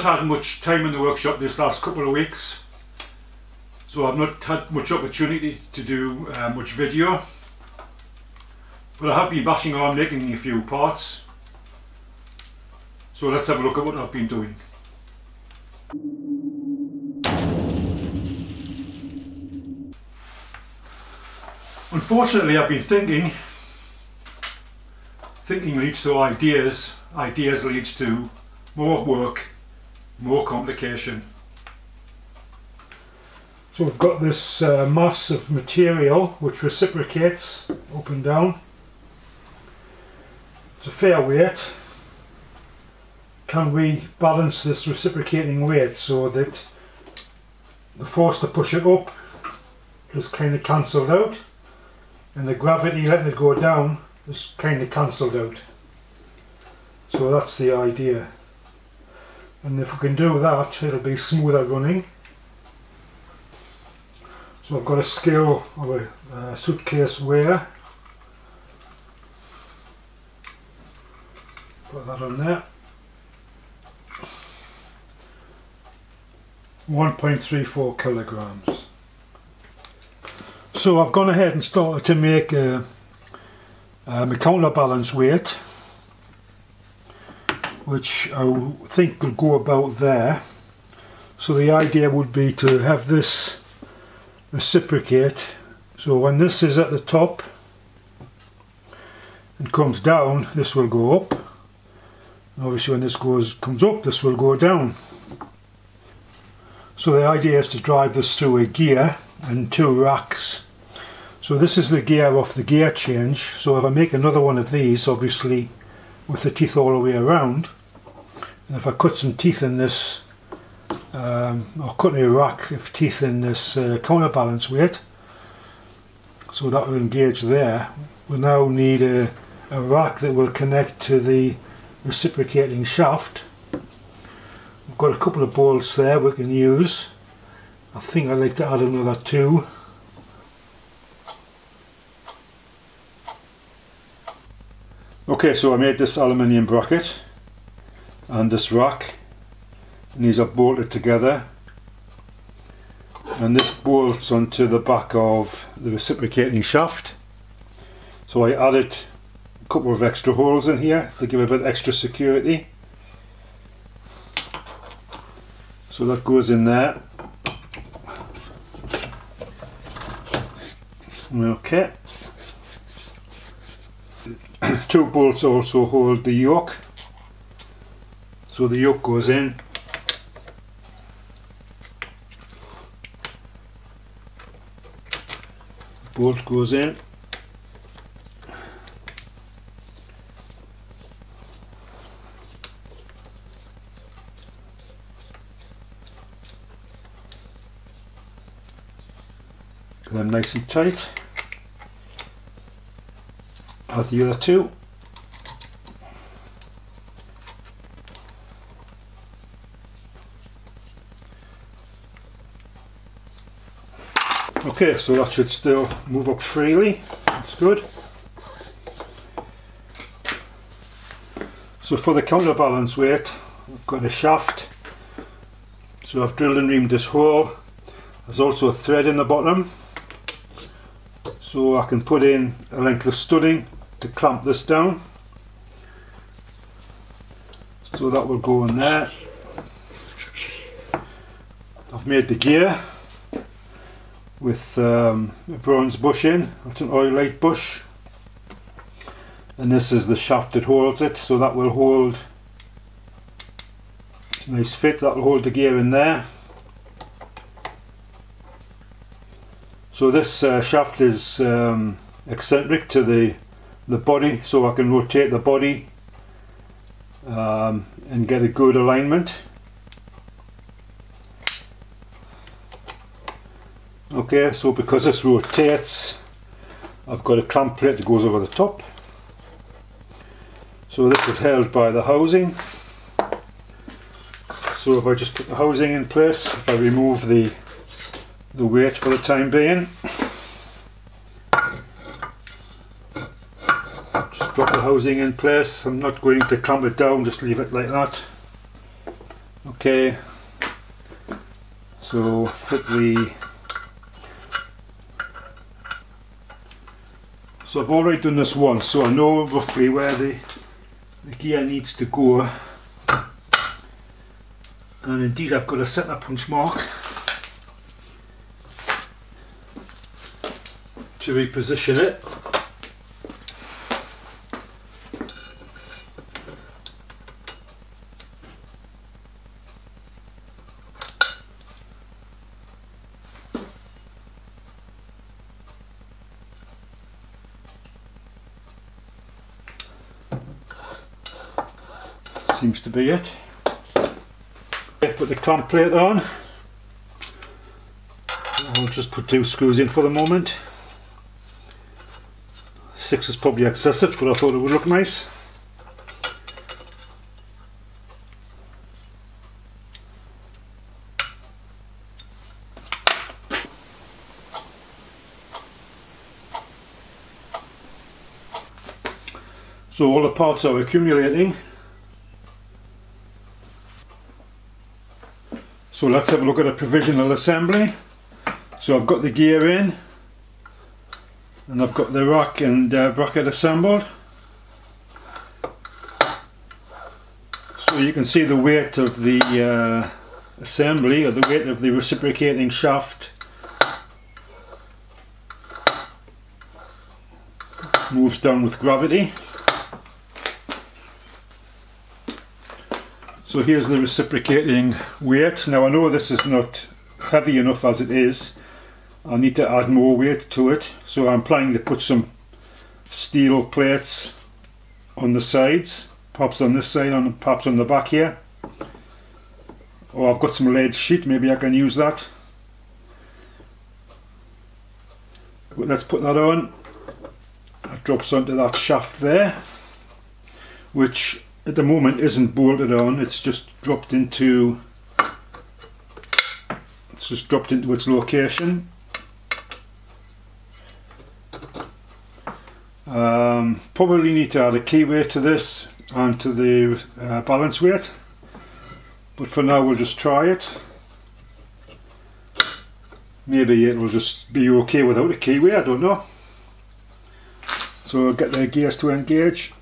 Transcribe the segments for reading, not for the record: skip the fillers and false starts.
not had much time in the workshop this last couple of weeks, so I've not had much opportunity to do much video, but I have been bashing on making a few parts, so let's have a look at what I've been doing. Unfortunately, I've been thinking leads to ideas, ideas leads to more work, more complication. So we've got this mass of material which reciprocates up and down. It's a fair weight. Can we balance this reciprocating weight so that the force to push it up is kind of cancelled out, and the gravity letting it go down is kind of cancelled out? So that's the idea, and if we can do that, it'll be smoother running. So I've got a scale or a suitcase weigher. Put that on there. 1.34 kilograms. So I've gone ahead and started to make a counterbalance weight, which I think will go about there. So the idea would be to have this reciprocate, so when this is at the top and comes down, this will go up, and obviously when this comes up, this will go down. So the idea is to drive this through a gear and two racks. So this is the gear off the gear change, so if I make another one of these, obviously with the teeth all the way around, and if I cut some teeth in this, or cut a rack of teeth in this counterbalance weight, so that will engage there, we now need a rack that will connect to the reciprocating shaft. We've got a couple of bolts there we can use. I think I'd like to add another two. Okay, so I made this aluminium bracket and this rack, and these are bolted together, and this bolts onto the back of the reciprocating shaft. So I added a couple of extra holes in here to give a bit extra security. So that goes in there. Okay. Two bolts also hold the yoke. So the yoke goes in. Bolt goes in. Get them nice and tight. Add the other two. Okay, so that should still move up freely. That's good. So for the counterbalance weight, I've got a shaft. So I've drilled and reamed this hole. There's also a thread in the bottom, so I can put in a length of studding to clamp this down. So that will go in there. I've made the gear with a bronze bushing. That's an oil light bush, and this is the shaft that holds it, so that will hold, it's a nice fit, that will hold the gear in there. So this shaft is eccentric to the body, so I can rotate the body and get a good alignment. Okay, so because this rotates, I've got a clamp plate that goes over the top. So this is held by the housing. So if I just put the housing in place, if I remove the weight for the time being, just drop the housing in place. I'm not going to clamp it down, just leave it like that. Okay, so fit the... So I've already done this once, so I know roughly where the gear needs to go. And indeed I've got a centre punch mark to reposition it. Seems to be it. Put the clamp plate on. I'll just put 2 screws in for the moment. 6 is probably excessive, but I thought it would look nice. So all the parts are accumulating. So let's have a look at a provisional assembly. So I've got the gear in, and I've got the rack and bracket assembled. So you can see the weight of the assembly, or the weight of the reciprocating shaft moves down with gravity. So here's the reciprocating weight. Now I know this is not heavy enough as it is. I need to add more weight to it. So I'm planning to put some steel plates on the sides, perhaps on this side and perhaps on the back here. Or I've got some lead sheet, maybe I can use that. But let's put that on. That drops onto that shaft there, which at the moment isn't bolted on, it's just dropped into its location. Probably need to add a key weight to this and to the balance weight, but for now we'll just try it. Maybe it will just be okay without a key weight, I don't know. So I'll get the gears to engage.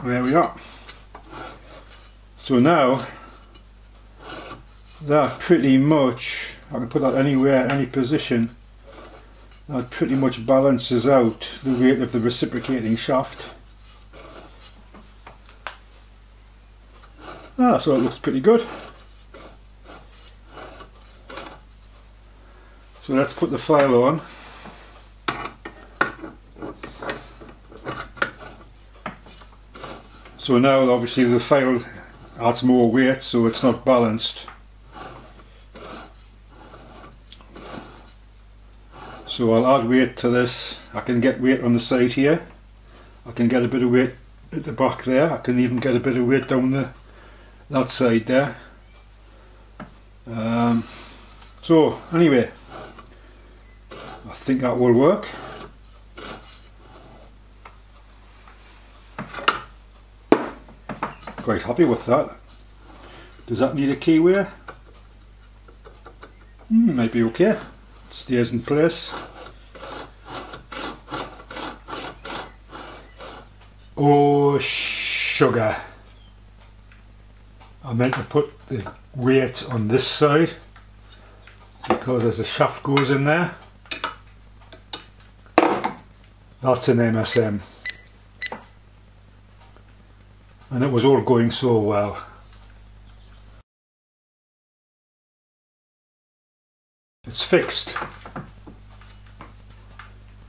There we are. So now that pretty much, I can put that anywhere, any position, that pretty much balances out the weight of the reciprocating shaft. So it looks pretty good. So let's put the file on. So now obviously the file adds more weight, so it's not balanced. So I'll add weight to this. I can get weight on the side here. I can get a bit of weight at the back there. I can even get a bit of weight down that side there. So anyway, I think that will work. Quite happy with that. Does that need a keyway? Might be okay. It stays in place. Oh sugar. I meant to put the weight on this side because as the shaft goes in there, that's an MSM. And it was all going so well. It's fixed.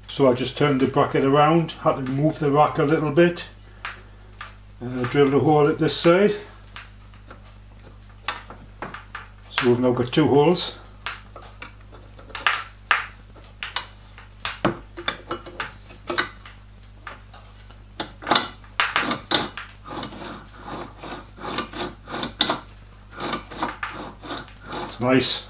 So I just turned the bracket around, had to move the rack a little bit, drilled a hole at this side. So we've now got 2 holes. Nice.